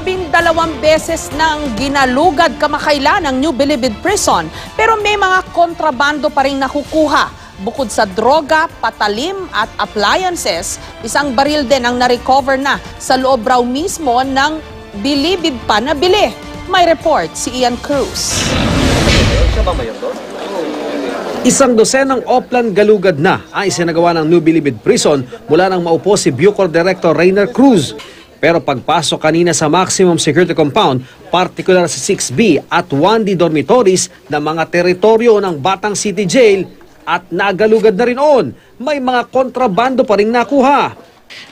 12 beses nang ginalugad kamakailan ang New Bilibid Prison pero may mga kontrabando pa rin nakukuha. Bukod sa droga, patalim at appliances, isang baril din ang na-recover na sa loob raw mismo ng Bilibid pa na bili. May report si Ian Cruz. Isang dosenang Oplan galugad na ang isinagawa ng New Bilibid Prison mula nang maupo si Bucor Director Rainer Cruz. Pero pagpasok kanina sa maximum security compound, partikular sa 6B at 1D dormitories na mga teritoryo ng Batang City Jail at nagalugad na rin on, may mga kontrabando pa rin nakuha.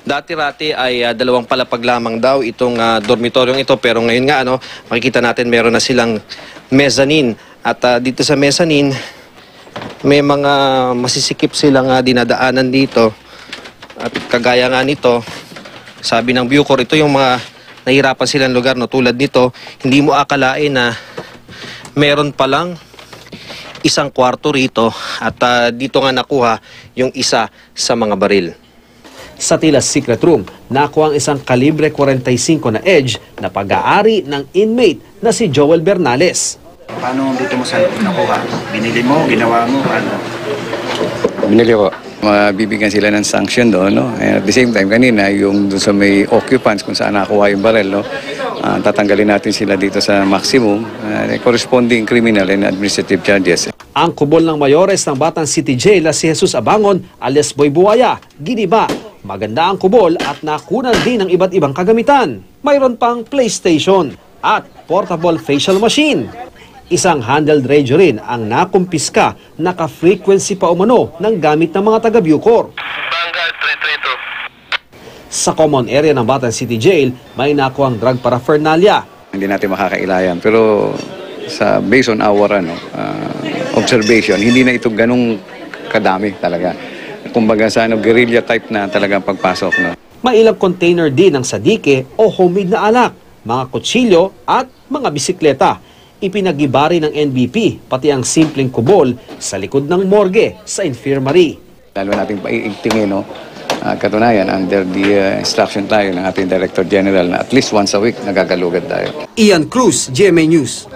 Dati-rati ay 2 palapag lamang daw itong dormitoryong ito, pero ngayon nga makikita natin meron na silang mezzanine at dito sa mezzanine may mga masisikip silang dinadaanan dito at kagaya nga nito. Sabi ng Bucor, ito yung mga nahirapan silang lugar, no? Tulad nito, hindi mo akalain na meron palang isang kwarto rito at dito nga nakuha yung isa sa mga baril. Sa tila secret room, nakuha ang isang kalibre 45 na Edge na pag-aari ng inmate na si Joel Bernales. Paano dito mo sa nakuha? Binili mo, ginawa mo, paano? Binili ko. Mabibigyan sila ng sanction doon, no? And at the same time, kanina, yung doon sa may occupants kung saan nakuha yung barel, no? Tatanggalin natin sila dito sa maximum, corresponding criminal and administrative charges. Ang kubol ng mayores ng Batang City Jail na si Jesus Abangon alias Boy Buaya, giniba. Maganda ang kubol at nakunan din ng iba't ibang kagamitan. Mayroon pang PlayStation at portable facial machine. Isang handheld radio rin ang nakumpiska, naka-frequency pa umano ng gamit ng mga taga-Bucor. Sa common area ng Batang City Jail, may nakuhang drug paraphernalia. Hindi natin makakailayan, pero based on our observation, hindi na ito ganong kadami talaga. Kumbaga sa guerrilla type na talagang pagpasok. No? May ilang container din ng sadike o homemade na alak, mga kutsilyo at mga bisikleta. Ipinagibari ng NBP pati ang simpleng kubol sa likod ng morgue sa infirmary. Lalo natin paiigtingin, no? Katunayan, under the instruction tayo ng ating Director General na at least once a week nagagalugad tayo. Ian Cruz, GMA News.